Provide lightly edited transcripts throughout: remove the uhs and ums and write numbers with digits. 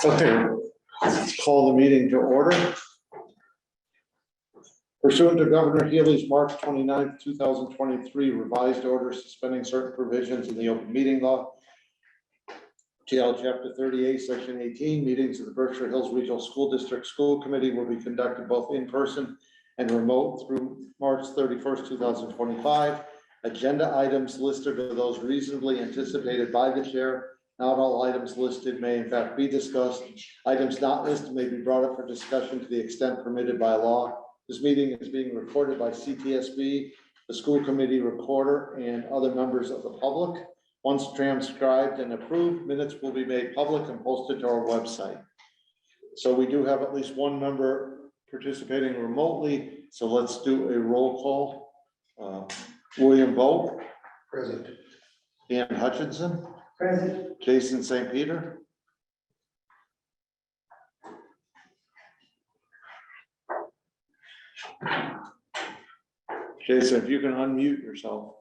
Okay, let's call the meeting to order. Pursuant to Governor Healy's March 29th, 2023 revised order suspending certain provisions in the open meeting law, TL Chapter 38, Section 18, meetings of the Berkshire Hills Regional School District School Committee will be conducted both in person and remote through March 31st, 2025. Agenda items listed are those reasonably anticipated by the chair. Not all items listed may in fact be discussed. Items not listed may be brought up for discussion to the extent permitted by law. This meeting is being recorded by CTSB, the school committee recorder, and other members of the public. Once transcribed and approved, minutes will be made public and posted to our website. So we do have at least one member participating remotely. So let's do a roll call. William Bolt. Present. Dan Hutchinson. Present. Jason St. Peter. Jason, if you can unmute yourself.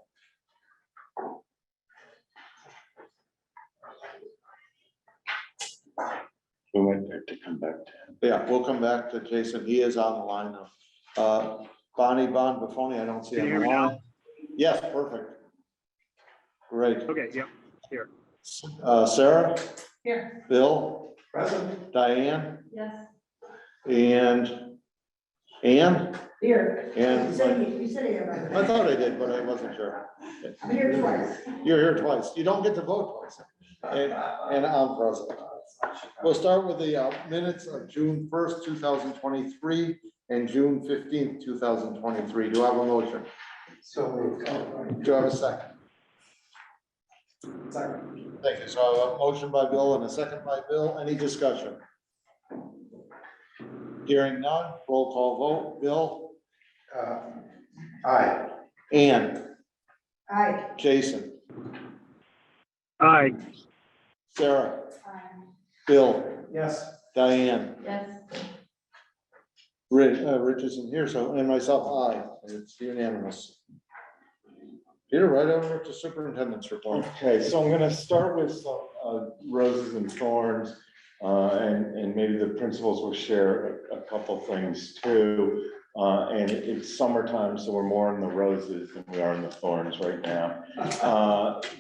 We might have to come back to him. Yeah, we'll come back to Jason. He is on the line now. Bonnie Buffoni, I don't see him on the line. Yes, perfect. Great. Okay, yep, here. Sarah? Here. Bill? Present. Diane? Yes. And Ann? Here. And You said it. I thought I did, but I wasn't sure. I'm here twice. You're here twice. You don't get to vote twice. And I'm present. We'll start with the minutes of June 1st, 2023 and June 15th, 2023. Do I have a motion? So moved. Do I have a second? Second. Thank you. So a motion by Bill and a second by Bill. Any discussion? Hearing none, roll call vote. Bill? Aye. Ann? Aye. Jason? Aye. Sarah? Aye. Bill? Yes. Diane? Yes. Rich isn't here, so, and myself, aye. It's unanimous. Peter, right over to superintendent's report. Okay, so I'm gonna start with some roses and thorns, and maybe the principals will share a couple things too. And it's summertime, so we're more in the roses than we are in the thorns right now.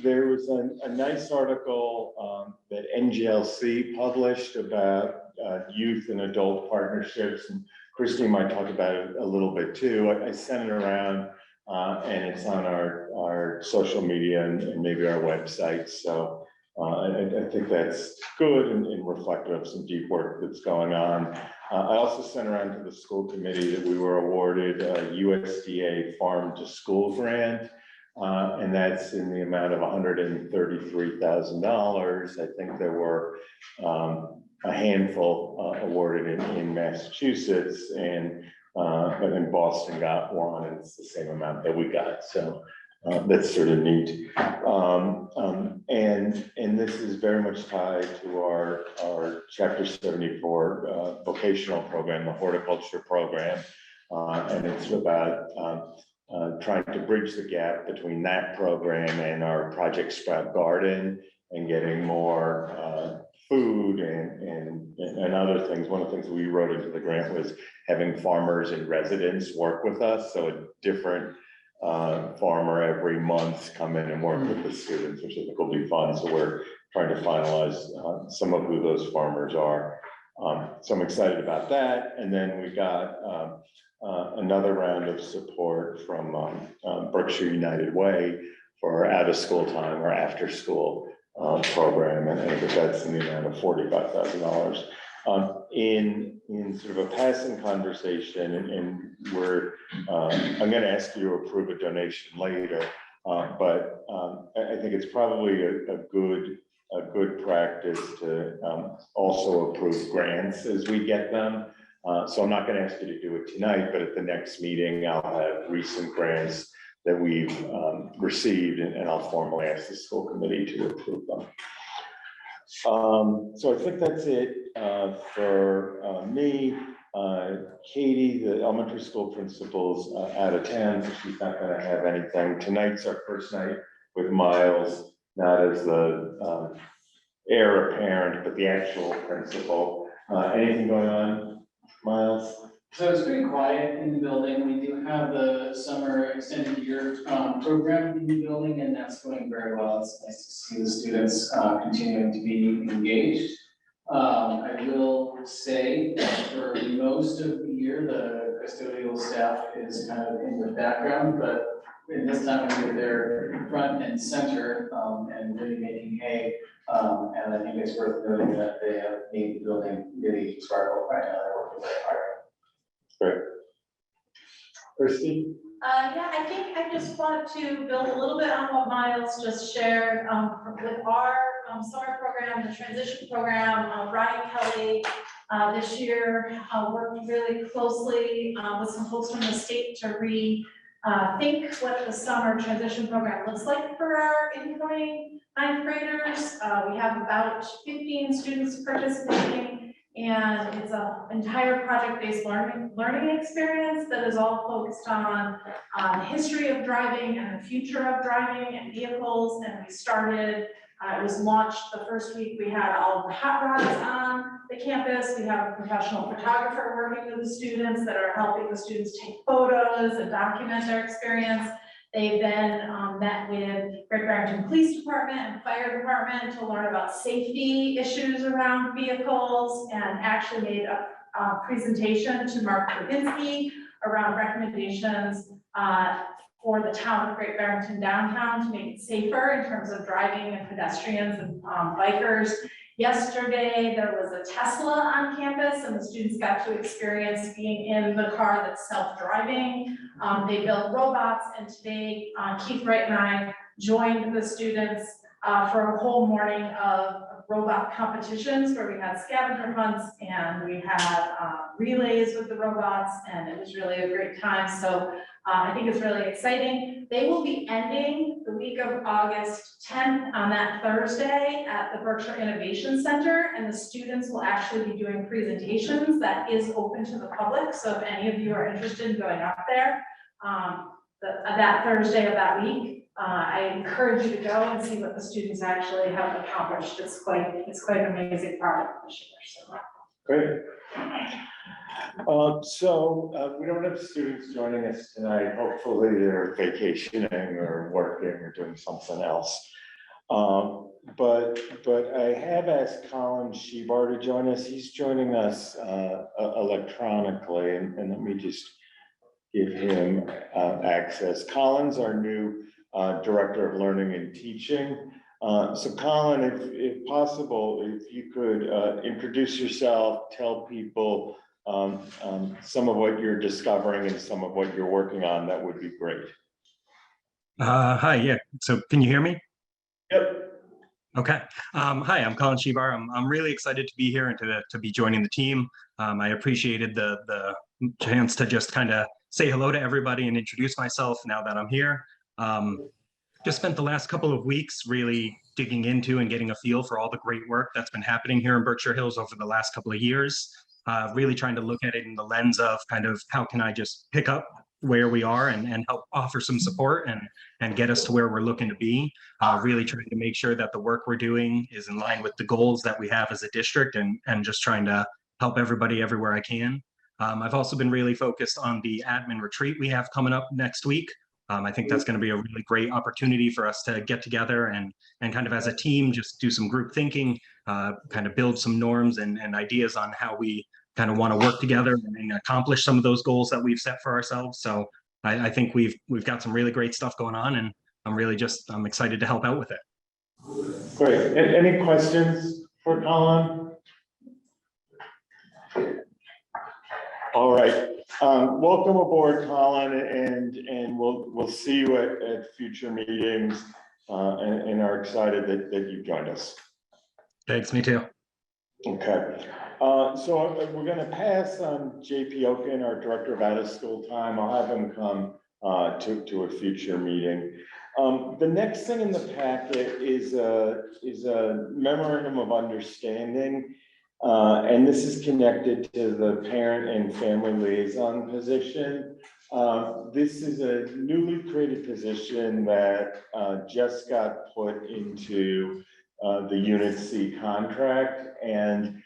There was a nice article that NGLC published about youth and adult partnerships, and Christine might talk about it a little bit too. I sent it around, and it's on our social media and maybe our website. So I think that's good and reflective of some deep work that's going on. I also sent around to the school committee that we were awarded a USDA farm to school grant. And that's in the amount of $133,000. I think there were a handful awarded in Massachusetts, and but in Boston got one, and it's the same amount that we got. So that's sort of neat. And this is very much tied to our Chapter 74 vocational program, the horticulture program. And it's about trying to bridge the gap between that program and our Project Sprout Garden and getting more food and other things. One of the things we wrote into the grant was having farmers in residence work with us. So a different farmer every month come in and work with the students, which I think will be fun. So we're trying to finalize some of who those farmers are. So I'm excited about that. And then we got another round of support from Berkshire United Way for our out of school time or after school program. And I think that's in the amount of $45,000. In sort of a passing conversation, and we're, I'm going to ask you to approve a donation later, but I think it's probably a good practice to also approve grants as we get them. So I'm not going to ask you to do it tonight, but at the next meeting, I'll have recent grants that we've received, and I'll formally ask the school committee to approve them. So I think that's it for me. Katie, the elementary school principal's out of town, so she's not going to have anything. Tonight's our first night with Miles, not as the heir apparent, but the actual principal. Anything going on, Miles? So it's pretty quiet in the building. We do have the summer extended year program in the building, and that's going very well. It's nice to see the students continuing to be engaged. I will say that for most of the year, the custodial staff is kind of in the background, but in this time of year, they're front and center and really making hay. And I think it's worth noting that they have made the building really sparkle right now. They're working very hard. Great. R.S.D? Yeah, I think I just want to build a little bit on what Miles just shared with our summer program, the transition program. Brian Kelly this year worked really closely with some folks from the state to think what the summer transition program looks like for our incoming ninth graders. We have about 15 students participating, and it's an entire project-based learning experience that is all focused on the history of driving and the future of driving and vehicles. And we started, it was launched the first week. We had all of the hot rods on the campus. We have a professional photographer working with the students that are helping the students take photos and document their experience. They then met with Great Barrington Police Department and Fire Department to learn about safety issues around vehicles, and actually made a presentation to Mark Kravinsky around recommendations for the town of Great Barrington downtown to make it safer in terms of driving and pedestrians and bikers. Yesterday, there was a Tesla on campus, and the students got to experience being in the car that's self-driving. They built robots, and today Keith Wright and I joined the students for a whole morning of robot competitions where we had scavenger hunts and we had relays with the robots, and it was really a great time. So I think it's really exciting. They will be ending the week of August 10th on that Thursday at the Berkshire Innovation Center, and the students will actually be doing presentations that is open to the public. So if any of you are interested in going up there that Thursday of that week, I encourage you to go and see what the students actually have accomplished. It's quite an amazing product this year. So. Great. We don't have students joining us tonight. Hopefully they're vacationing or working or doing something else. But I have asked Colin Shebar to join us. He's joining us electronically, and let me just give him access. Colin's our new Director of Learning and Teaching. So Colin, if possible, if you could introduce yourself, tell people some of what you're discovering and some of what you're working on, that would be great. Hi, yeah. So can you hear me? Yep. Okay. Hi, I'm Colin Shebar. I'm really excited to be here and to be joining the team. I appreciated the chance to just kind of say hello to everybody and introduce myself now that I'm here. Just spent the last couple of weeks really digging into and getting a feel for all the great work that's been happening here in Berkshire Hills over the last couple of years. Really trying to look at it in the lens of kind of how can I just pick up where we are and help offer some support and get us to where we're looking to be. Really trying to make sure that the work we're doing is in line with the goals that we have as a district, and just trying to help everybody everywhere I can. I've also been really focused on the admin retreat we have coming up next week. I think that's going to be a really great opportunity for us to get together and kind of as a team just do some group thinking, kind of build some norms and ideas on how we kind of want to work together and accomplish some of those goals that we've set for ourselves. So I think we've got some really great stuff going on, and I'm excited to help out with it. Great. Any questions for Colin? All right. Welcome aboard, Colin, and we'll see you at future meetings, and are excited that you joined us. Thanks, me too. Okay. So we're going to pass on JP Oken, our Director of Out of School Time. I'll have him come to a future meeting. The next thing in the packet is a memorandum of understanding, and this is connected to the parent and family liaison position. This is a newly created position that just got put into the Unit C contract. And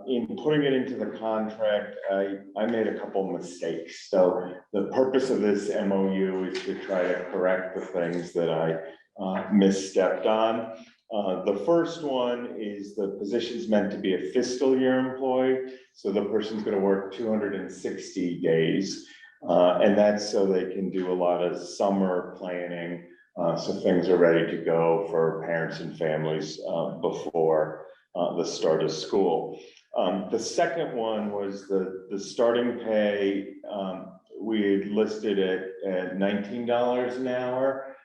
in putting it into the contract, I made a couple mistakes. So the purpose of this MOU is to try to correct the things that I misstepped on. The first one is the position's meant to be a fiscal year employee. So the person's going to work 260 days. And that's so they can do a lot of summer planning. So things are ready to go for parents and families before the start of school. The second one was the starting pay. We had listed it at $19 an hour,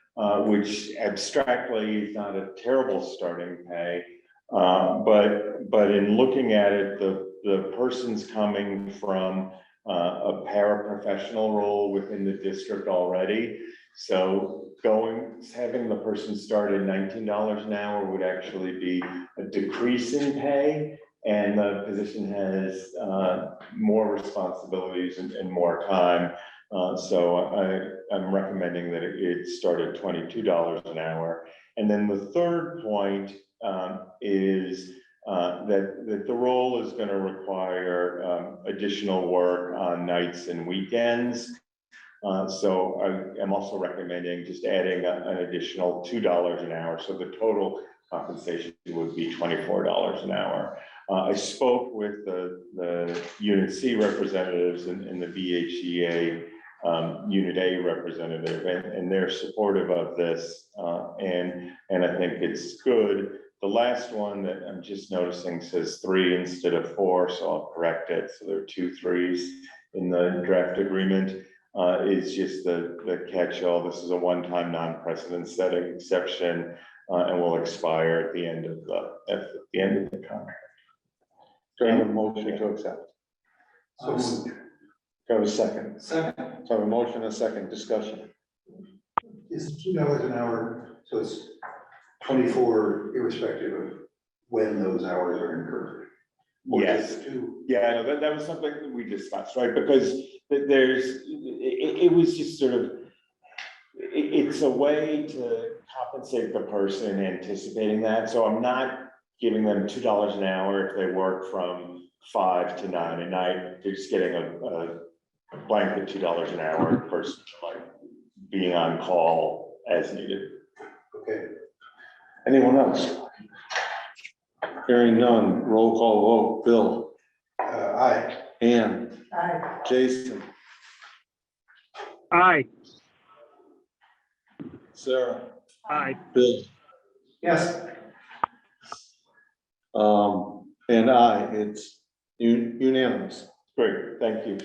which abstractly is not a terrible starting pay. But in looking at it, the person's coming from a paraprofessional role within the district already. So having the person start at $19 an hour would actually be a decrease in pay, and the position has more responsibilities and more time. So I'm recommending that it start at $22 an hour. And then the third point is that the role is going to require additional work on nights and weekends. So I am also recommending just adding an additional $2 an hour. So the total compensation would be $24 an hour. I spoke with the Unit C representatives and the BHEA Unit A representative, and they're supportive of this, and I think it's good. The last one that I'm just noticing says 3 instead of 4, so I'll correct it. So there are 2 3s in the draft agreement. Is just the catch-all. This is a one-time non-precedent setting exception, and will expire at the end of the contract. Do I have a motion to accept? So moved. Do I have a second? Second. So I have a motion, a second, discussion. Is $2 an hour, so it's 24 irrespective of when those hours are incurred? Or Yes. just 2? Yeah, no, that was something that we discussed, right? Because it was just sort of, it's a way to compensate the person anticipating that. So I'm not giving them $2 an hour if they work from 5 to 9 at night. They're just getting a blanket $2 an hour person, like being on call as needed. Okay. Anyone else? Hearing none, roll call vote. Bill, Aye. Ann, Aye. Jason, Aye. Sarah, Aye. Bill, Yes. and I, it's unanimous. Great, thank you.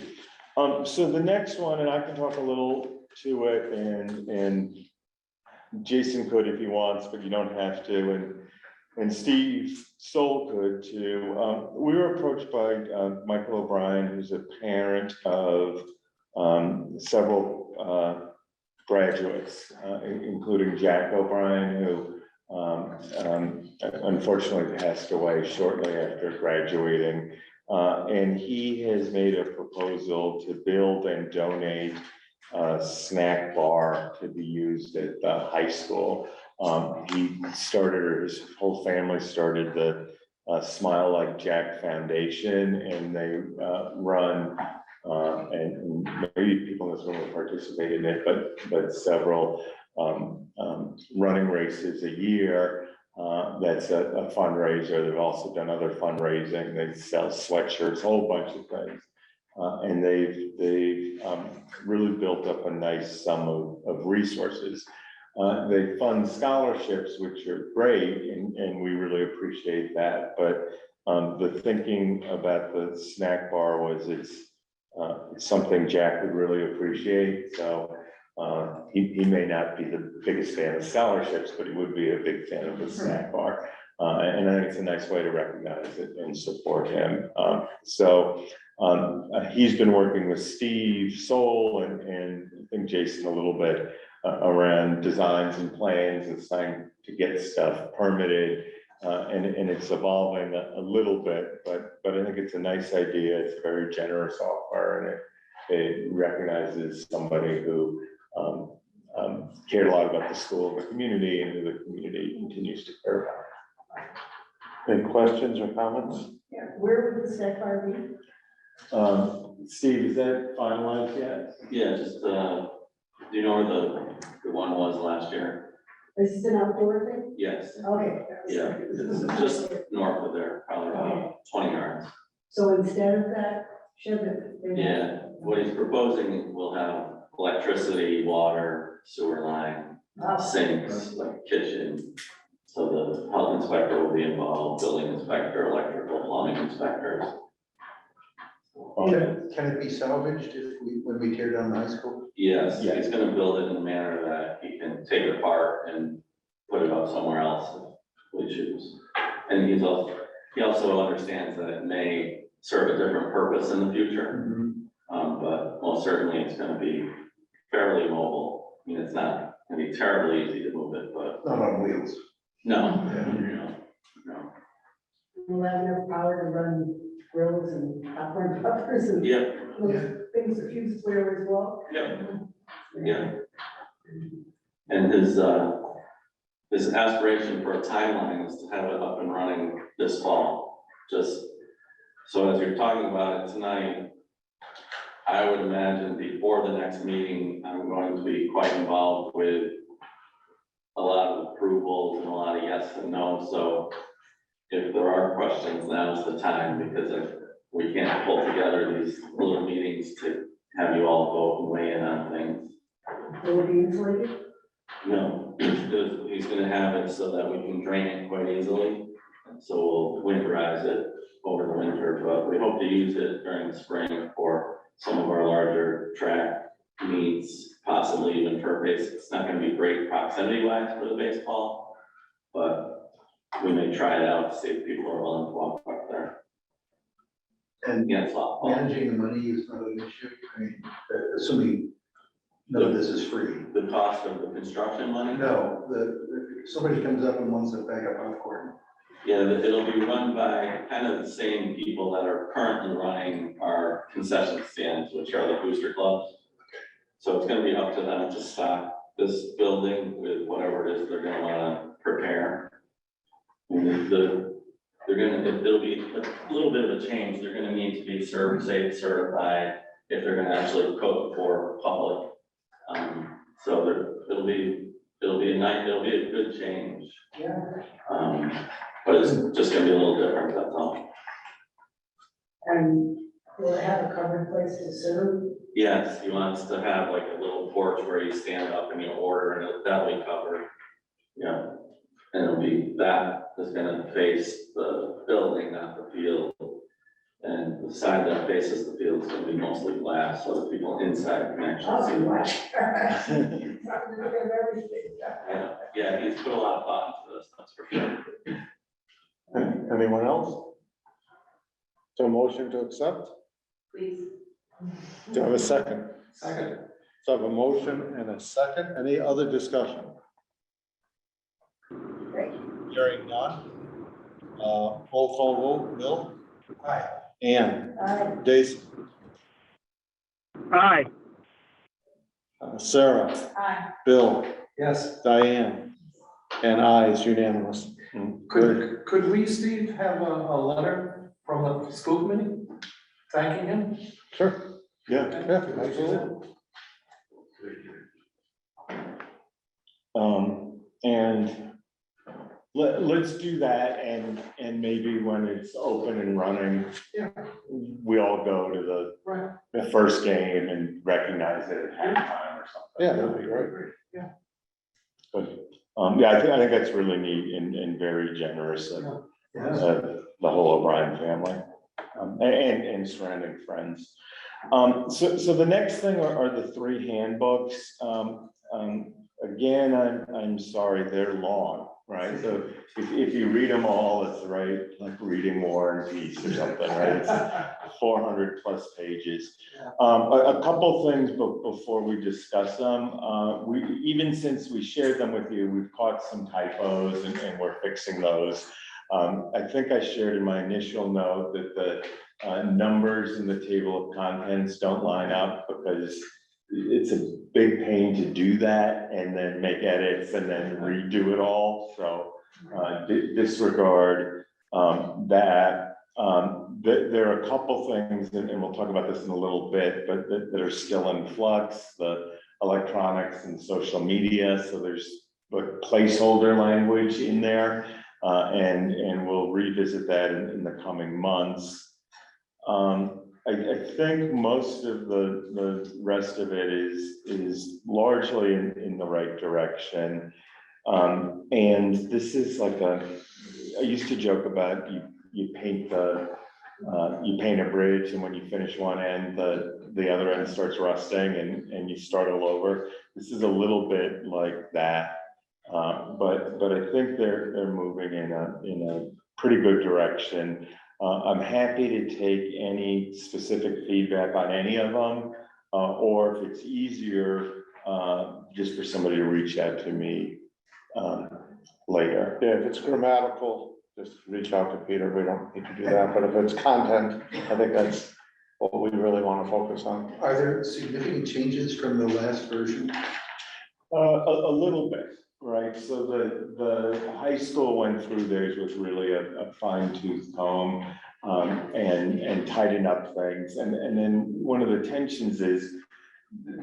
So the next one, and I can talk a little to it, and Jason could if he wants, but you don't have to, and Steve Soul could too. We were approached by Michael O'Brien, who's a parent of several graduates, including Jack O'Brien, who unfortunately passed away shortly after graduating. And he has made a proposal to build and donate a snack bar to be used at the high school. He started, or his whole family started the Smile Like Jack Foundation, and they run, and maybe people in this room will participate in it, but several running races a year. That's a fundraiser. They've also done other fundraising. They sell sweatshirts, a whole bunch of things. And they've really built up a nice sum of resources. They fund scholarships, which are great, and we really appreciate that. But the thinking about the snack bar was it's something Jack would really appreciate. So he may not be the biggest fan of scholarships, but he would be a big fan of the snack bar. And I think it's a nice way to recognize it and support him. So he's been working with Steve Soul and I think Jason a little bit around designs and plans and trying to get stuff permitted. And it's evolving a little bit, but I think it's a nice idea. It's a very generous offer, and it recognizes somebody who cared a lot about the school and the community, and who the community continues to care about. Any questions or comments? Yeah, where would the snack bar be? Steve, is that finalized yet? Yeah, just, do you know where the one was last year? Is this an outdoor thing? Yes, Okay. yeah, it's just north of there, probably about 20 yards. So instead of that shed that they have. Yeah, what he's proposing will have electricity, water, sewer line, sinks, like kitchen. So the health inspector will be involved, building inspector, electrical, plumbing inspectors. Okay. Can it be salvaged when we tear down the high school? Yes, he's gonna build it in a manner that he can take it apart and put it up somewhere else if we choose. And he also understands that it may serve a different purpose in the future. But most certainly it's gonna be fairly mobile. I mean, it's not gonna be terribly easy to move it, but Not on wheels. no, Yeah. no. We'll have enough power to run grills and popcorn puffers and Yeah, those things that fuses where as well. yeah. And his aspiration for a timeline is to have it up and running this fall. Just, so as you're talking about it tonight, I would imagine before the next meeting, I'm going to be quite involved with a lot of approvals and a lot of yes and no, so if there are questions, now's the time, because we can't pull together these little meetings to have you all vote and weigh in on things. Will it be insulated? No, he's gonna have it so that we can drain it quite easily, and so we'll winterize it over the winter, but we hope to use it during the spring for some of our larger track meets, possibly even for base. It's not gonna be great proximity wise for the baseball, but we may try it out to see if people are willing to walk up there. And Yeah, softball. managing the money is not an issue. I mean, assuming none of this is free. The cost of the construction money? No, if somebody comes up and wants a bag of popcorn. Yeah, it'll be run by kind of the same people that are currently running our concession stands, which are the booster clubs. So it's gonna be up to them to stock this building with whatever it is they're gonna wanna prepare. And it'll be a little bit of a change. They're gonna need to be safe certified if they're gonna actually cook for public. So it'll be a good change. Yeah. But it's just gonna be a little different, that's all. And will it have a covered place to serve? Yes, he wants to have like a little porch where you stand up and you order and that'll be covered. Yeah, and it'll be, that is gonna face the building, not the field. And the side that faces the field is gonna be mostly glass, so that people inside can actually see the. Yeah, he's put a lot of thought into this, that's for sure. Anyone else? So motion to accept? Please. Do I have a second? Second. So I have a motion and a second. Any other discussion? Great. Hearing none. Roll call vote, Bill? Aye. Ann? Aye. Daisy? Aye. Sarah? Aye. Bill? Yes. Diane? And I is unanimous. Could we, Steve, have a letter from the school committee thanking him? Sure. Yeah. Yeah, absolutely. And let's do that, and maybe when it's open and running, Yeah. we all go to Right. the first game and recognize it at halftime or something. Yeah, that'd be great. But, yeah, I think that's really neat and very generous of the whole O'Brien family, and surrounding friends. So the next thing are the 3 handbooks. Again, I'm sorry, they're long, right? So if you read them all, it's like reading War and Peace or something, right? It's 400 plus pages. A couple things before we discuss them. Even since we shared them with you, we've caught some typos and we're fixing those. I think I shared in my initial note that the numbers in the table of contents don't line up because it's a big pain to do that and then make edits and then redo it all. So disregard There are a couple things, and we'll talk about this in a little bit, but that are still in flux, the electronics and social media. So there's placeholder language in there, and we'll revisit that in the coming months. I think most of the rest of it is largely in the right direction. And this is like I used to joke about you paint a bridge, and when you finish one end, the other end starts rusting and you start all over. This is a little bit like that. But I think they're moving in a pretty good direction. I'm happy to take any specific feedback on any of them, or if it's easier, just for somebody to reach out to me later. Yeah, if it's grammatical, just reach out to Peter. We don't need to do that, but if it's content, I think that's what we really want to focus on. Are there significant changes from the last version? A little bit, right? So the high school went through theirs with really a fine tooth comb, and tighten up things. And then one of the tensions is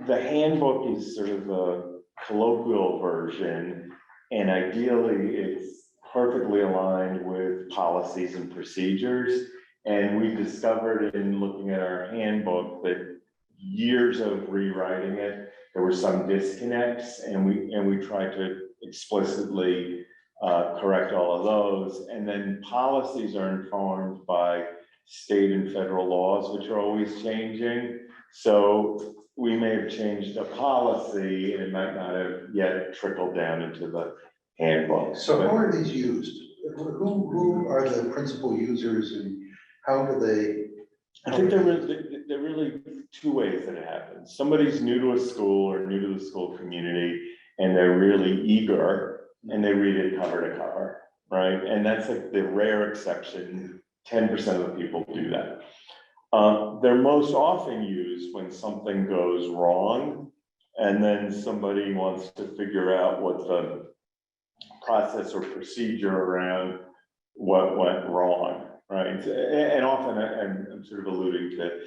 the handbook is sort of the colloquial version, and ideally it's perfectly aligned with policies and procedures. And we discovered in looking at our handbook that years of rewriting it, there were some disconnects, and we tried to explicitly correct all of those. And then policies are informed by state and federal laws, which are always changing. So we may have changed a policy, and it might not have yet trickled down into the handbook. So how are these used? Who are the principal users, and how do they? I think there are really two ways that it happens. Somebody's new to a school or new to the school community, and they're really eager, and they read it cover to cover, right? And that's like the rare exception. 10% of the people do that. They're most often used when something goes wrong, and then somebody wants to figure out what the process or procedure around what went wrong, right? And often I'm sort of alluding to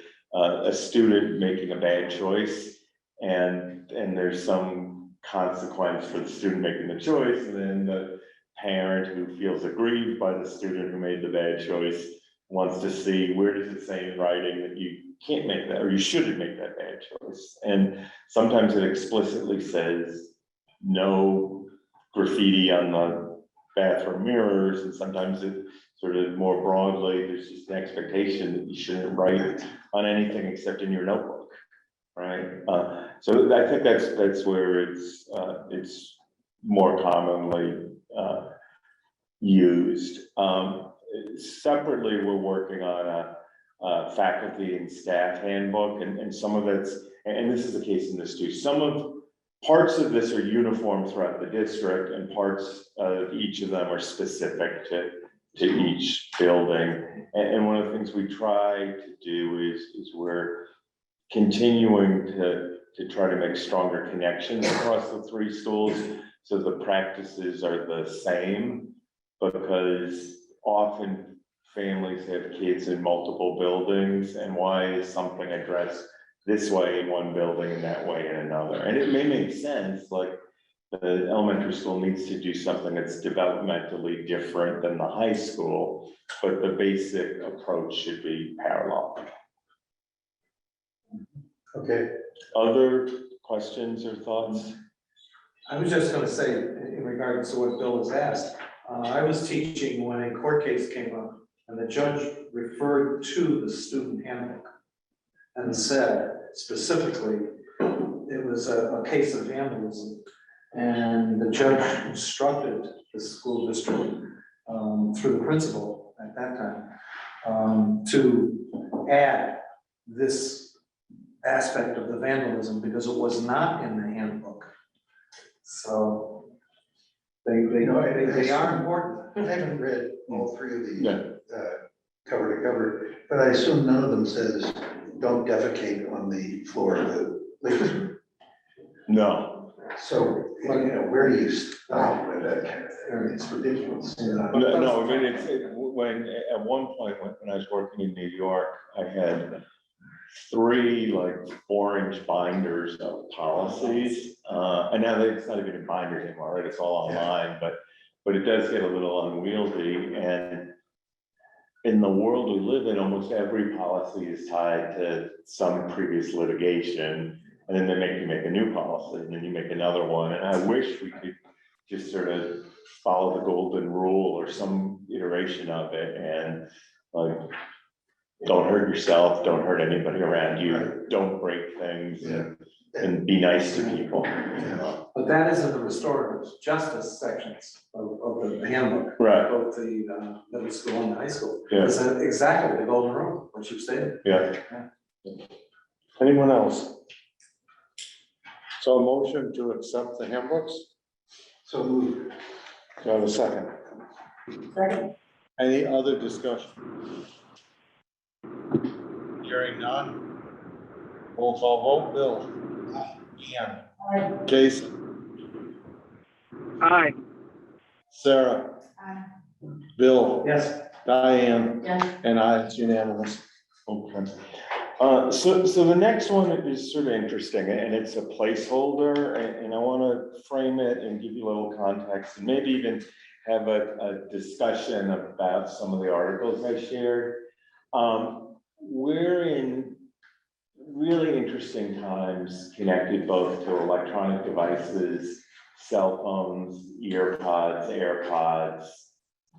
a student making a bad choice, and there's some consequence for the student making the choice, and then the parent who feels aggrieved by the student who made the bad choice wants to see where does it say in writing that you can't make that, or you shouldn't make that bad choice. And sometimes it explicitly says no graffiti on the bathroom mirrors, and sometimes it sort of more broadly, there's just an expectation that you shouldn't write on anything except in your notebook, right? So I think that's where it's more commonly used. Separately, we're working on a faculty and staff handbook, and some of it's, and this is the case in this too, parts of this are uniform throughout the district, and parts of each of them are specific to each building. And one of the things we try to do is we're continuing to try to make stronger connections across the three schools, so the practices are the same, because often families have kids in multiple buildings, and why is something addressed this way in one building and that way in another? And it may make sense, like the elementary school needs to do something that's developmentally different than the high school, but the basic approach should be parallel. Okay. Other questions or thoughts? I was just gonna say, in regards to what Bill has asked, I was teaching when a court case came up, and the judge referred to the student handbook and said specifically, it was a case of vandalism. And the judge instructed the school district, through the principal at that time, to add this aspect of the vandalism, because it was not in the handbook. So they are important. I haven't read all three of these Yeah. Cover to cover, but I assume none of them says don't defecate on the floor of the living room. No, So, where do you stop with that kind of thing? It's ridiculous. No, I mean, when, at one point, when I was working in New York, I had 3 like 4-inch binders of policies. And now it's not even in binders anymore, right? It's all online, but it does get a little unwieldy. And in the world we live in, almost every policy is tied to some previous litigation. And then they make you make a new policy, and then you make another one. And I wish we could just sort of follow the golden rule or some iteration of it, and like, don't hurt yourself, don't hurt anybody around you, don't break things, and be nice to people. But that is in the restorative justice sections of the handbook. Right. Both the middle school and the high school. Yeah. It's exactly the golden rule, what you stated. Yeah. Anyone else? So a motion to accept the handbooks? So moved. Do I have a second? Second. Any other discussion? Hearing none. Roll call vote, Bill. Ian. Aye. Jason. Aye. Sarah. Aye. Bill. Yes. Diane. Yes. And I, it's unanimous. Okay. So the next one is sort of interesting, and it's a placeholder, and I want to frame it and give you a little context, and maybe even have a discussion about some of the articles I shared. We're in really interesting times connected both to electronic devices, cell phones, earpods, AirPods,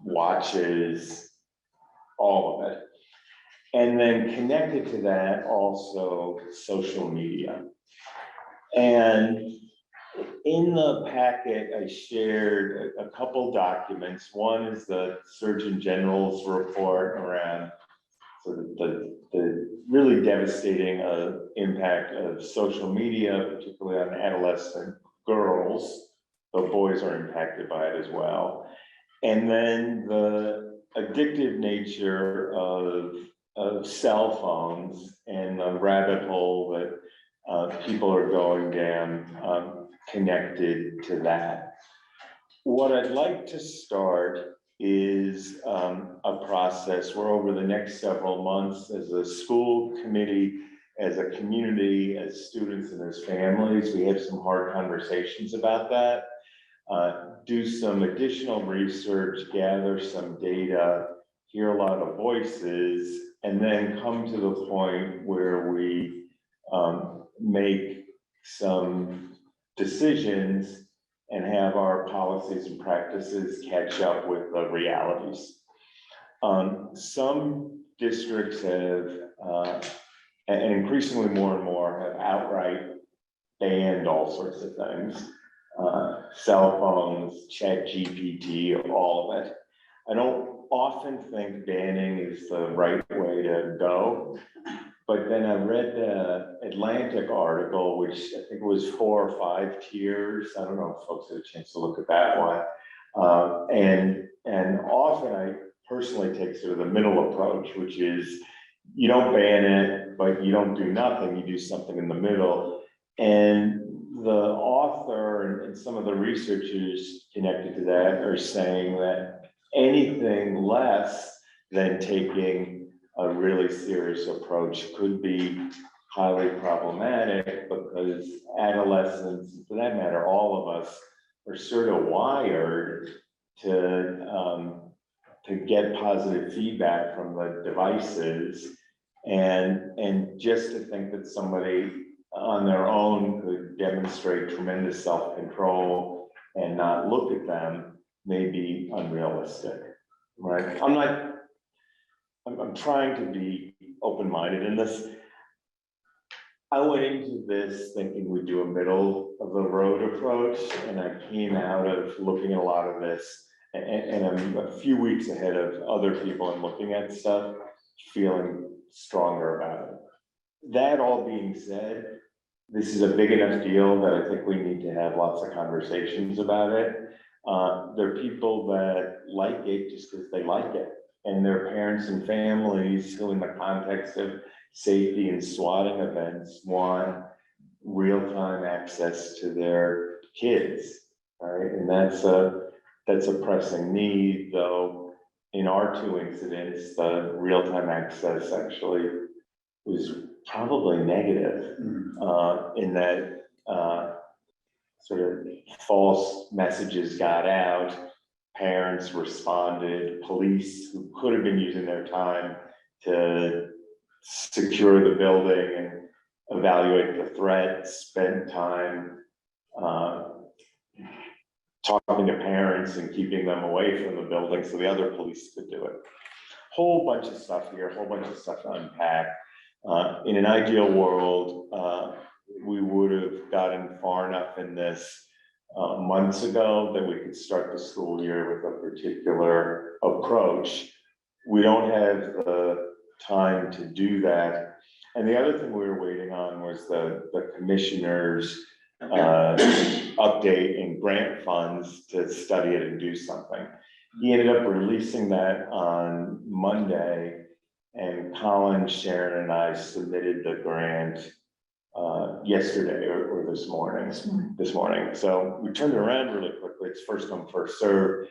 watches, all of it. And then connected to that, also social media. And in the packet, I shared a couple documents. One is the Surgeon General's report around sort of the really devastating impact of social media, particularly on adolescent girls, though boys are impacted by it as well. And then the addictive nature of cell phones and the rabbit hole that people are going down connected to that. What I'd like to start is a process where over the next several months, as a school committee, as a community, as students and as families, we have some hard conversations about that. Do some additional research, gather some data, hear a lot of voices, and then come to the point where we make some decisions and have our policies and practices catch up with the realities. Some districts have, and increasingly more and more, have outright banned all sorts of things. Cell phones, ChatGPT, all of it. I don't often think banning is the right way to go, but then I read the Atlantic article, which I think was 4 or 5 tiers. I don't know if folks had a chance to look at that one. And often I personally take sort of the middle approach, which is you don't ban it, but you don't do nothing, you do something in the middle. And the author and some of the researchers connected to that are saying that anything less than taking a really serious approach could be highly problematic, because adolescents, for that matter, all of us, are sort of wired to get positive feedback from the devices, and just to think that somebody on their own could demonstrate tremendous self-control and not look at them may be unrealistic, right? I'm trying to be open-minded in this. I went into this thinking we'd do a middle of the road approach, and I came out of looking at a lot of this, and I'm a few weeks ahead of other people and looking at stuff, feeling stronger about it. That all being said, this is a big enough deal that I think we need to have lots of conversations about it. There are people that like it just because they like it, and their parents and families who, in the context of safety and swatting events, want real-time access to their kids, right? And that's a pressing need, though in our two incidents, the real-time access actually was probably negative, in that sort of false messages got out, parents responded, police who could have been using their time to secure the building and evaluate the threat, spend time talking to parents and keeping them away from the building so the other police could do it. Whole bunch of stuff here, whole bunch of stuff to unpack. In an ideal world, we would have gotten far enough in this months ago that we could start the school year with a particular approach. We don't have the time to do that. And the other thing we were waiting on was the commissioner's update in grant funds to study it and do something. He ended up releasing that on Monday, and Colin, Sharon, and I submitted the grant yesterday or this morning. So we turned it around really quickly. It's first come, first served.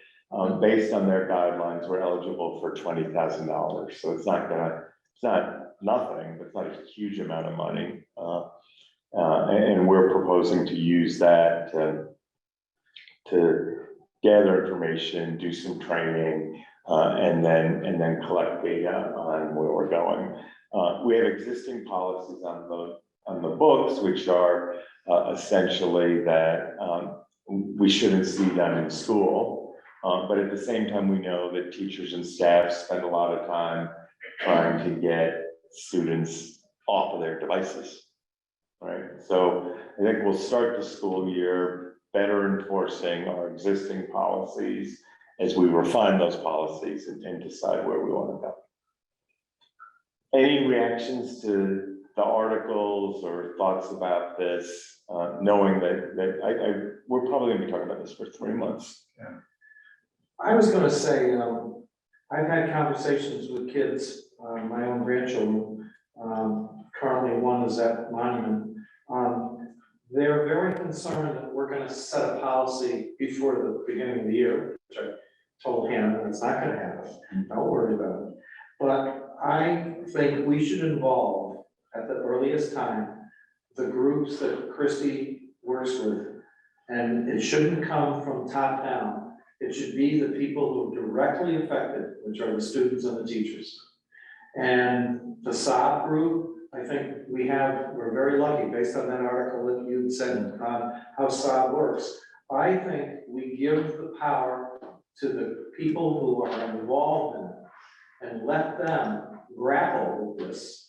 Based on their guidelines, we're eligible for $20,000. So it's not nothing, but it's not a huge amount of money. And we're proposing to use that to gather information, do some training, and then collect data on where we're going. We have existing policies on the books, which are essentially that we shouldn't see them in school. But at the same time, we know that teachers and staff spend a lot of time trying to get students off of their devices, right? So I think we'll start the school year better enforcing our existing policies as we refine those policies and decide where we want to go. Any reactions to the articles or thoughts about this, knowing that we're probably going to be talking about this for 3 months? Yeah. I was going to say, I've had conversations with kids, my own grandchildren. Currently, one is at Monument. They're very concerned that we're going to set a policy before the beginning of the year, which I told Hannah it's not going to happen. Don't worry about it. But I think we should involve at the earliest time the groups that Christy works with, and it shouldn't come from top down. It should be the people who are directly affected, which are the students and the teachers. And the SOB group, I think we're very lucky based on that article that you said on how SOB works. I think we give the power to the people who are involved in it and let them grapple with this,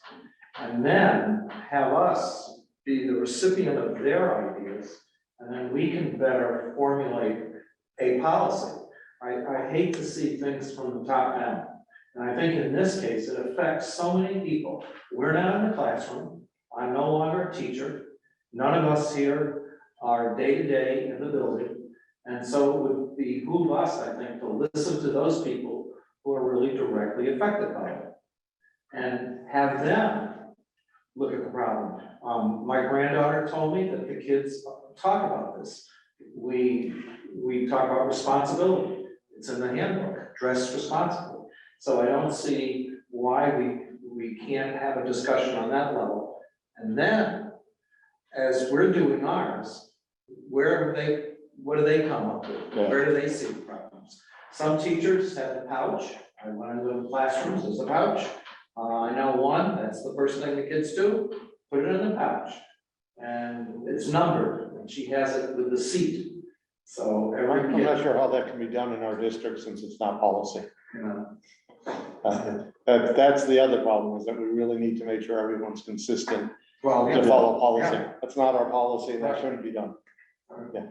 and then have us be the recipient of their ideas, and then we can better formulate a policy. I hate to see things from the top down. And I think in this case, it affects so many people. We're not in the classroom. I'm no longer a teacher. None of us here are day-to-day in the building. And so it would behoove us, I think, to listen to those people who are really directly affected by it and have them look at the problem. My granddaughter told me that the kids talk about this. We talk about responsibility. It's in the handbook, dress responsibly. So I don't see why we can't have a discussion on that level. And then, as we're doing ours, what do they come up with? Yeah. Where do they see the problems? Some teachers have a pouch. When I go to classrooms, there's a pouch. I know one, that's the first thing the kids do, put it in the pouch. And it's numbered, and she has it with the seat. So I'm not sure how that can be done in our district since it's not policy. That's the other problem, is that we really need to make sure everyone's consistent to follow policy. That's not our policy, and that shouldn't be done. Yeah.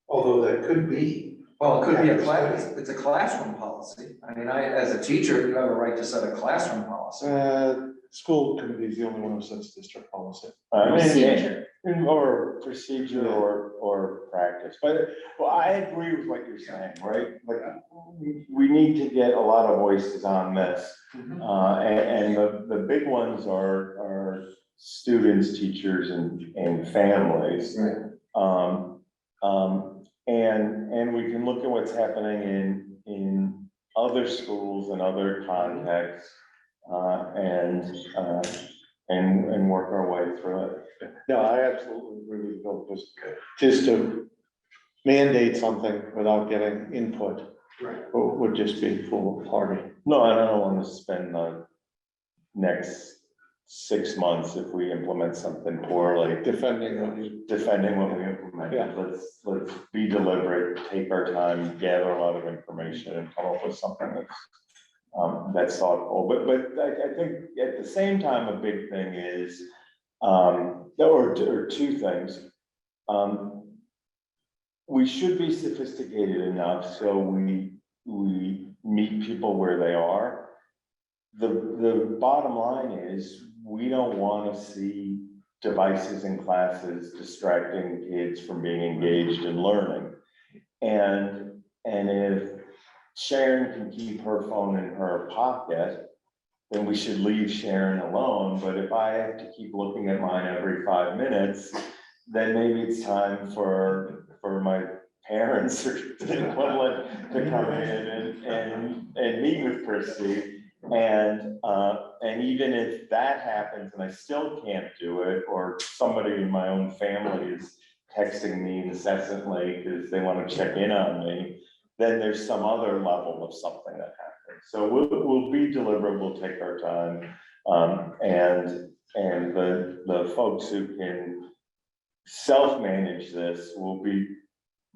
Although that could be. Well, it could be it's a classroom policy. I mean, as a teacher, you have a right to set a classroom policy. School committee is the only one who sets district policy. Or procedure or practice, but well, I agree with what you're saying, right? Like we need to get a lot of voices on this, and the big ones are students, teachers, and families. Right. And we can look at what's happening in other schools and other contexts, and work our way through it. No, I absolutely agree with Bill, just to mandate something without getting input would just be foolhardy. No, I don't want to spend the next 6 months if we implement something poorly, Defending what we implement. Yeah. Let's be deliberate, take our time, gather a lot of information and come up with something that's thoughtful. But I think at the same time, a big thing is, or two things. We should be sophisticated enough so we meet people where they are. The bottom line is we don't want to see devices in classes distracting kids from being engaged in learning. And if Sharon can keep her phone in her pocket, then we should leave Sharon alone. But if I have to keep looking at mine every 5 minutes, then maybe it's time for my parents or the equivalent to come in and meet with Christy. And even if that happens and I still can't do it, or somebody in my own family is texting me incessantly because they want to check in on me, then there's some other level of something that happens. So we'll be deliberate, we'll take our time. And the folks who can self-manage this will be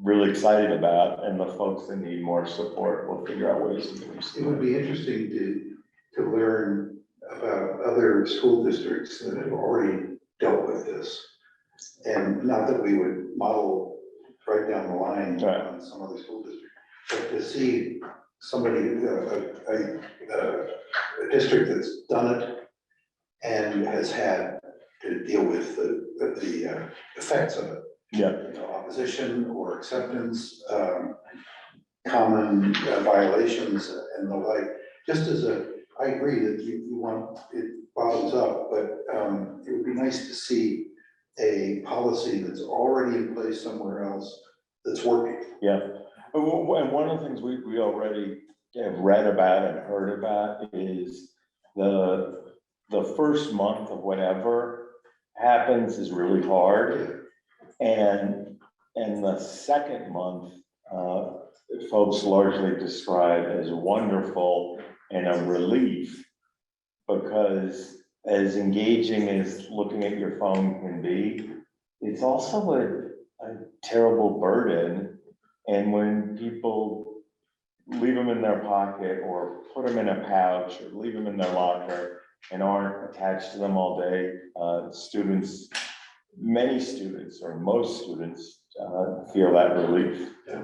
really excited about, and the folks that need more support will figure out ways to do It would be interesting to learn about other school districts that have already dealt with this. And not that we would model right down the line on some other school district, but to see somebody, a district that's done it and has had to deal with the effects of it. Yeah. You know, opposition or acceptance, common violations and the like. Just as I agree that you want it bottoms up, but it would be nice to see a policy that's already in place somewhere else that's working. Yeah, and one of the things we already have read about and heard about is the first month of whatever happens is really hard. And the second month, folks largely describe as wonderful and a relief, because as engaging as looking at your phone can be, it's also a terrible burden. And when people leave them in their pocket or put them in a pouch or leave them in their locker and aren't attached to them all day, many students or most students feel that relief. Yeah,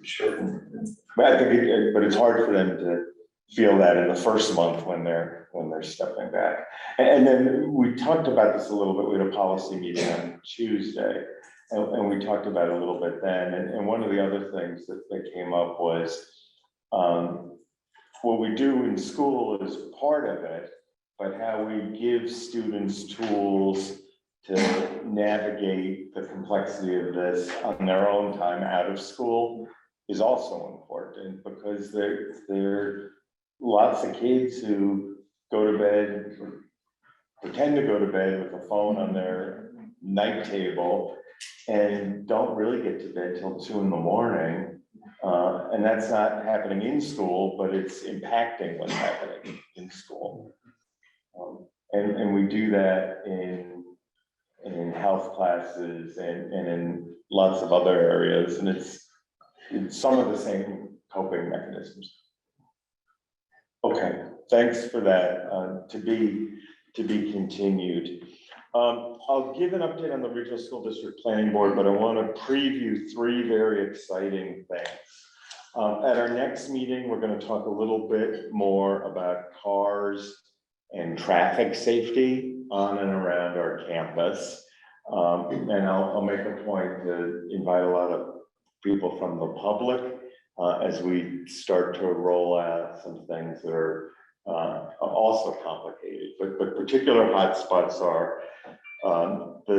sure. But I think but it's hard for them to feel that in the first month when they're stepping back. And then we talked about this a little bit. We had a policy meeting on Tuesday, and we talked about it a little bit then. And one of the other things that came up was what we do in school is part of it, but how we give students tools to navigate the complexity of this on their own time out of school is also important, because there are lots of kids who go to bed, pretend to go to bed with a phone on their night table and don't really get to bed till 2 a.m. And that's not happening in school, but it's impacting what's happening in school. And we do that in health classes and in lots of other areas, and it's some of the same coping mechanisms. Okay, thanks for that. To be continued. I'll give an update on the Regional School District Planning Board, but I want to preview 3 very exciting things. At our next meeting, we're going to talk a little bit more about cars and traffic safety on and around our campus. And I'll make a point to invite a lot of people from the public as we start to roll out some things that are also complicated, but particular hotspots are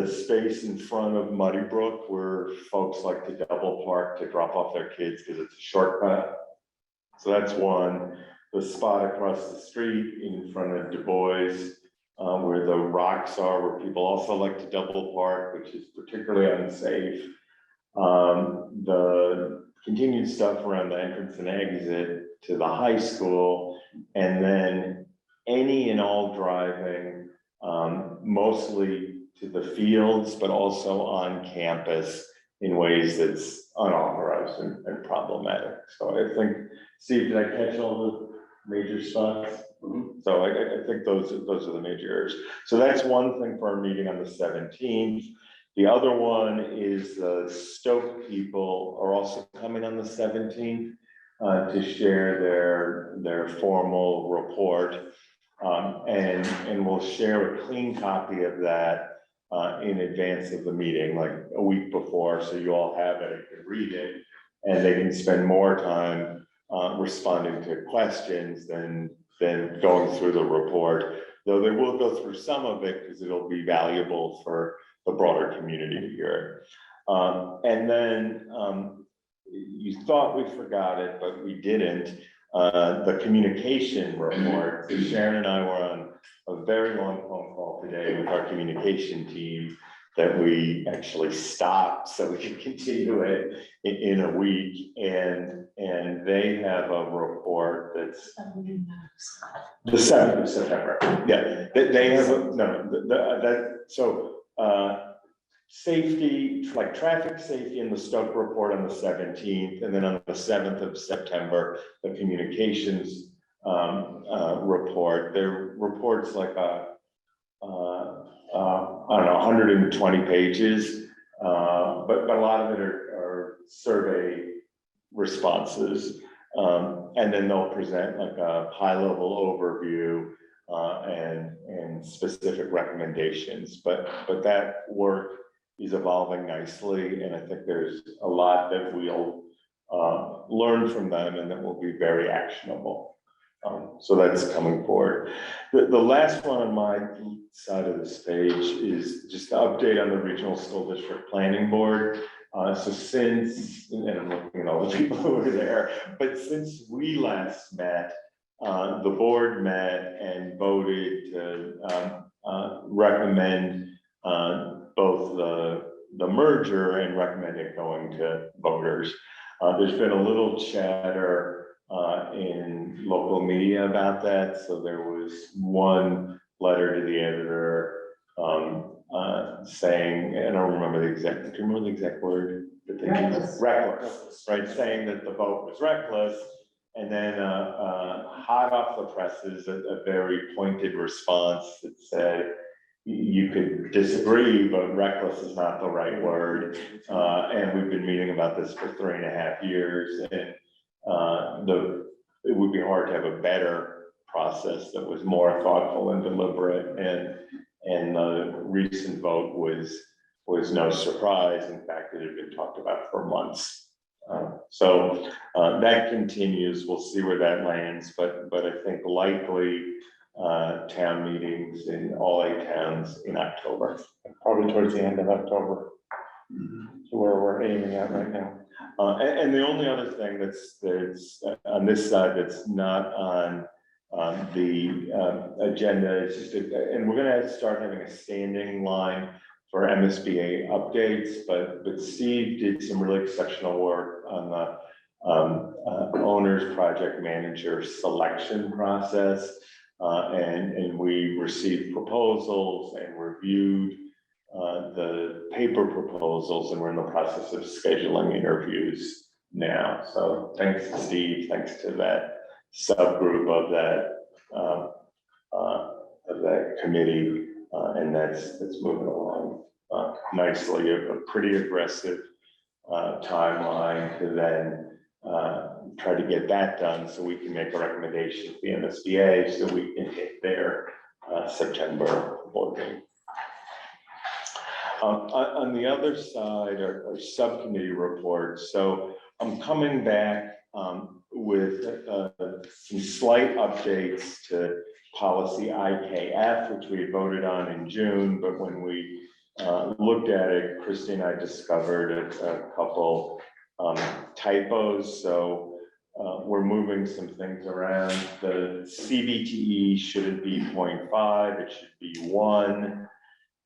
the space in front of Muddy Brook where folks like to double park to drop off their kids because it's a shortcut. So that's one. The spot across the street in front of Du Bois, where the rocks are, where people also like to double park, which is particularly unsafe. The continued stuff around the entrance and exit to the high school, and then any and all driving, mostly to the fields, but also on campus in ways that's unauthorized and problematic. So I think, Steve, did I catch all the major spots? So I think those are the major areas. So that's one thing for our meeting on the 17th. The other one is the Stoke people are also coming on the 17th to share their formal report. And we'll share a clean copy of that in advance of the meeting, like a week before, so you all have it and can read it, and they can spend more time responding to questions than going through the report, though they will go through some of it because it'll be valuable for the broader community to hear it. And then you thought we forgot it, but we didn't. The communication report. So Sharon and I were on a very long phone call today with our communication team that we actually stopped so we could continue it in a week. And they have a report that's the 7th of September. Yeah, they have safety, like traffic safety in the Stoke report on the 17th, and then on the 7th of September, the communications report. Their report's like I don't know, 120 pages, but a lot of it are survey responses. And then they'll present like a high-level overview and specific recommendations. But that work is evolving nicely, and I think there's a lot that we'll learn from them and that will be very actionable. So that's coming forward. The last one on my side of this page is just an update on the Regional School District Planning Board. So since, and I'm looking at all the people who were there, but since we last met, the board met and voted to recommend both the merger and recommend it going to voters. There's been a little chatter in local media about that. So there was one letter to the editor saying, I don't remember the exact, do you remember the exact word? Reckless. Reckless, right? Saying that the vote was reckless. And then hot off the presses, a very pointed response that said, you could disagree, but reckless is not the right word. And we've been meeting about this for 3.5 years. And it would be hard to have a better process that was more thoughtful and deliberate. And the recent vote was no surprise. In fact, it had been talked about for months. So that continues. We'll see where that lands, but I think likely town meetings in all 8 towns in October. Probably towards the end of October, where we're aiming at right now. And the only other thing that's on this side that's not on the agenda is just, and we're going to start having a standing line for MSBA updates, but Steve did some really exceptional work on the owner's project manager selection process. And we received proposals and reviewed the paper proposals, and we're in the process of scheduling interviews now. So thanks to Steve, thanks to that subgroup of that committee, and that's moving along nicely. A pretty aggressive timeline to then try to get that done so we can make a recommendation to the MSBA so we can hit their September board meeting. On the other side are subcommittee reports. So I'm coming back with some slight updates to policy IKF, which we voted on in June, but when we looked at it, Christy and I discovered a couple typos, so we're moving some things around. The CVTE shouldn't be 0.5, it should be 1.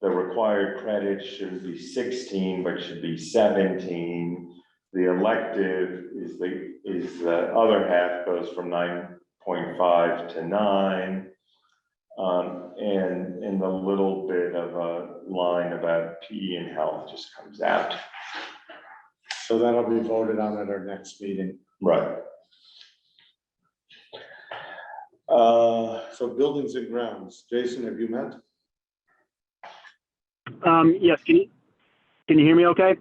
The required credit shouldn't be 16, but should be 17. The elective is the other half, goes from 9.5 to 9. And the little bit of a line about PE and health just comes out. So that'll be voted on at our next meeting. Right. So buildings and grounds, Jason, have you met? Yes, can you hear me okay?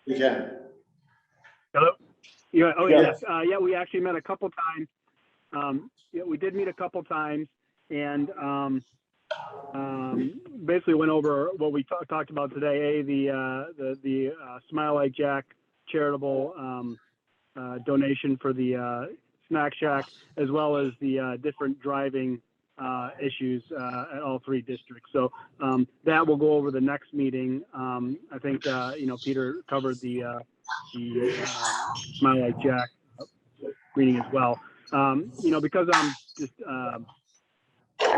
We can. Hello? Yeah, oh, Yeah. yes, yeah, we actually met a couple times. Yeah, we did meet a couple times and, basically went over what we talked about today, the Smile Like Jack charitable, donation for the, snack shack, as well as the, different driving, issues, at all 3 districts. So, that will go over the next meeting. I think, Peter covered the Smile Like Jack meeting as well. Because I'm just,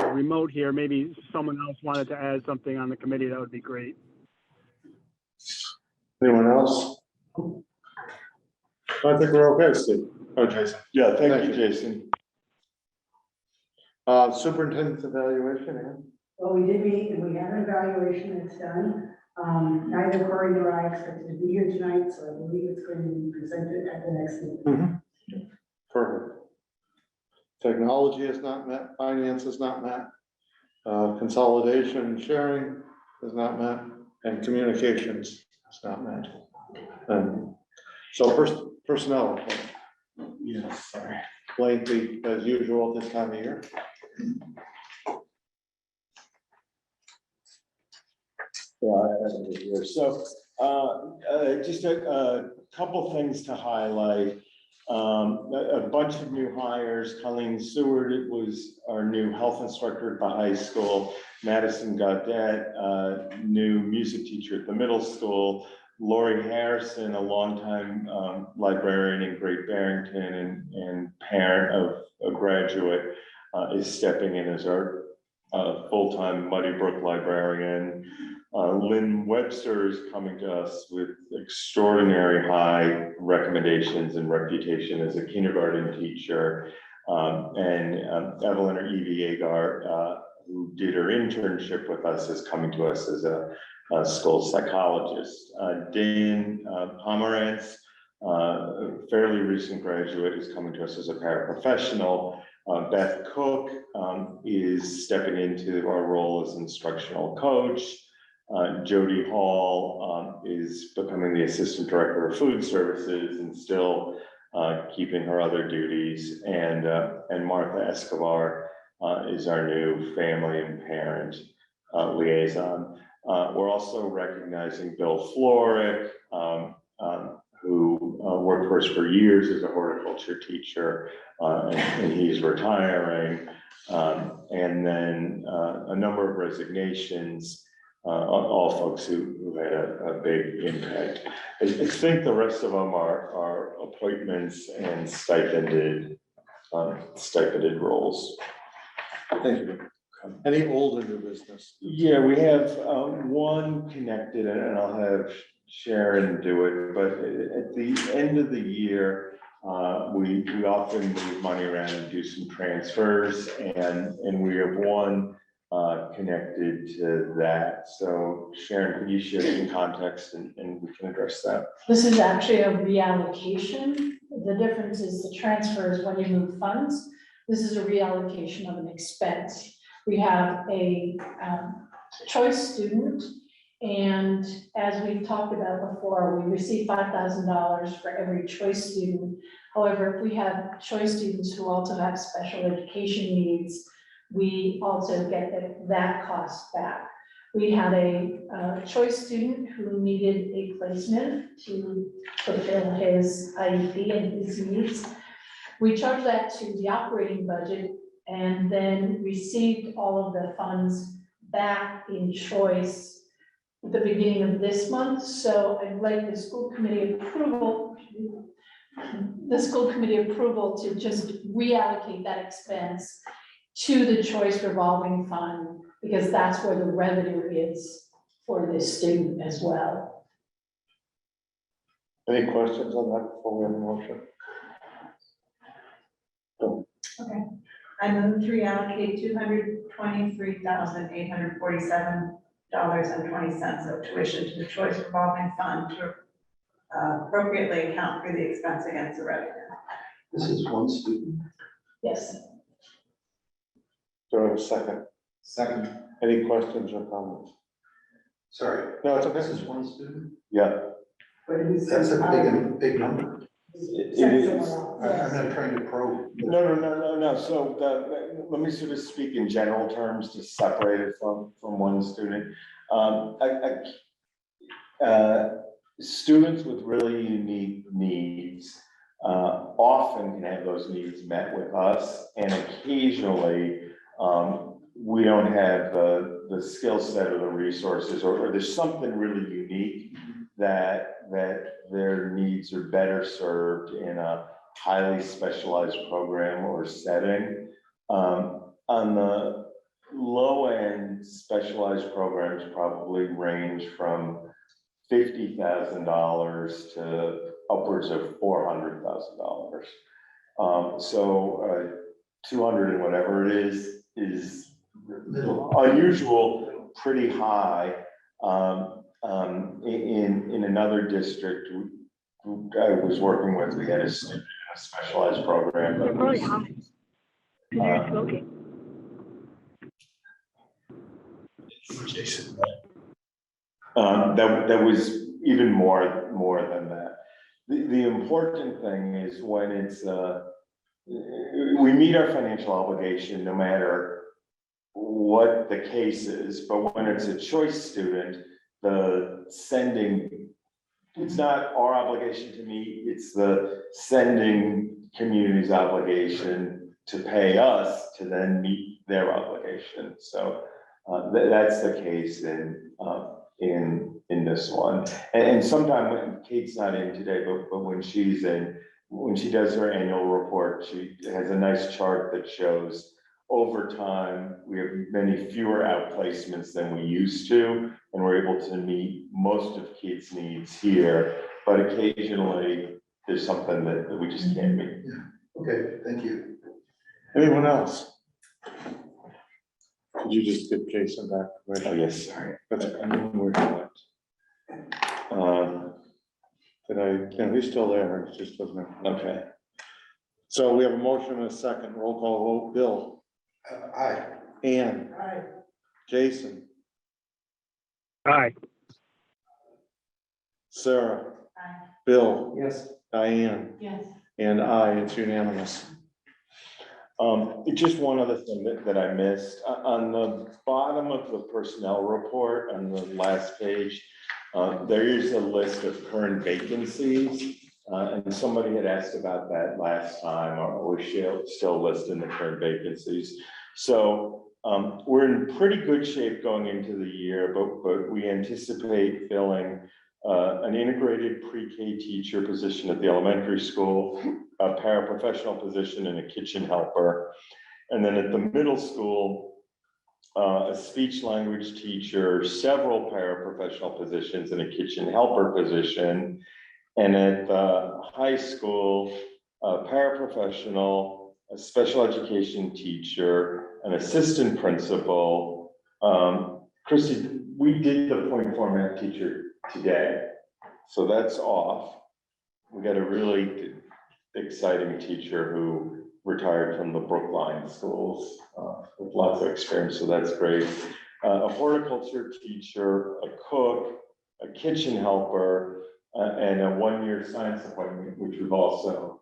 remote here, maybe someone else wanted to add something on the committee, that would be great. Anyone else? I think we're okay, Steve. Oh, Jason. Yeah, thank Thank you, you. Jason. Superintendent's evaluation, Ann? Well, we did meet and we have an evaluation that's done. Neither Corey nor I expected to be here tonight, so I believe it's going to be presented at the next meeting. Perfect. Technology is not met, finance is not met, consolidation and sharing is not met, and communications is not met. So personnel, Yes, sorry. lengthy as usual this time of year. Yeah, so just a couple things to highlight. A bunch of new hires. Colleen Seward was our new health instructor at the high school. Madison Gaudet, new music teacher at the middle school. Lori Harrison, a longtime librarian in Great Barrington and parent of a graduate, is stepping in as our full-time Muddy Brook librarian. Lynn Webster is coming to us with extraordinary high recommendations and reputation as a kindergarten teacher. And Evelyn or Evie Agar, who did her internship with us, is coming to us as a school psychologist. Dan Pomerantz, fairly recent graduate, is coming to us as a paraprofessional. Beth Cook is stepping into our role as instructional coach. Jody Hall is becoming the assistant director of food services and still keeping her other duties. And Martha Escobar is our new family and parent liaison. We're also recognizing Bill Florick, who worked for us for years as a horticulture teacher, and he's retiring. And then a number of resignations, all folks who had a big impact. I think the rest of them are appointments and stipended roles. Thank you. Any old or new business? Yeah, we have one connected, and I'll have Sharon do it, but at the end of the year, we often move money around and do some transfers, and we have one connected to that. So Sharon, could you share some context and we can address that? This is actually a reallocation. The difference is the transfers when you move funds. This is a reallocation of an expense. We have a choice student, and as we've talked about before, we receive $5,000 for every choice student. However, if we have choice students who also have special education needs, we also get that cost back. We had a choice student who needed a placement to fulfill his IEP and his needs. We charged that to the operating budget and then received all of the funds back in choice at the beginning of this month, so I'd like the school committee approval to just reallocate that expense to the choice revolving fund, because that's where the revenue is for this student as well. Any questions on that before we have a motion? I move to reallocate $223,847.20 of tuition to the choice revolving fund to appropriately account for the expense against the revenue. This is one student. Yes. Do I have a second? Second. Any questions or comments? Sorry, No, it's this okay. is one student. Yeah. That's a big number. It is. I'm not trying to probe. No. So let me sort of speak in general terms to separate it from one student. Students with really unique needs often can have those needs met with us, and occasionally we don't have the skill set or the resources, or there's something really unique that their needs are better served in a highly specialized program or setting. On the low end, specialized programs probably range from $50,000 to upwards of $400,000. So 200 and whatever it is unusual, pretty high. In another district who I was working with, we had a student in a specialized program. They're probably humming. You're smoking. Jason. That was even more than that. The important thing is when it's we meet our financial obligation no matter what the case is, but when it's a choice student, the sending, it's not our obligation to meet, it's the sending community's obligation to pay us to then meet their obligation. So that's the case in this one. And sometime when Kate's not in today, but when she's in, when she does her annual report, she has a nice chart that shows over time, we have many fewer outplacements than we used to, and we're able to meet most of kids' needs here, but occasionally there's something that we just can't meet. Yeah, okay, thank you. Anyone else? Could you just give Jason back? Oh, yes, sorry. That's okay. Where did I, yeah, he's still there, it just doesn't. Okay. So we have a motion and a second, roll call vote, Bill. Aye. Ann. Aye. Jason. Aye. Sarah. Aye. Bill. Yes. Diane. Yes. And I, it's unanimous. Just one other thing that I missed. On the bottom of the personnel report, on the last page, there is a list of current vacancies. And somebody had asked about that last time, or we should still listing the current vacancies. So we're in pretty good shape going into the year, but we anticipate filling an integrated pre-K teacher position at the elementary school, a paraprofessional position and a kitchen helper. And then at the middle school, a speech language teacher, several paraprofessional positions and a kitchen helper position. And at the high school, a paraprofessional, a special education teacher, an assistant principal. Christy, we did the point format teacher today, so that's off. We got a really exciting teacher who retired from the Brookline schools with lots of experience, so that's great. A horticulture teacher, a cook, a kitchen helper, and a one-year science appointment, which we've also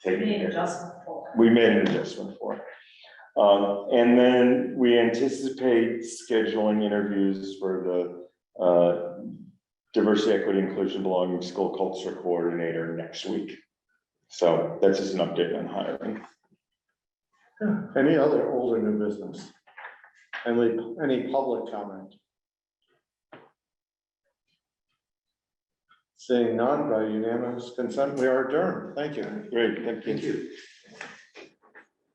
taken. Made an adjustment for. We made an adjustment for. And then we anticipate scheduling interviews for the diversity, equity, inclusion, belonging school culture coordinator next week. So that's just an update on hiring. Any other old or new business? Any public comment? Seeing none by unanimous consent, we are adjourned. Thank you. Great, thank you. Thank you.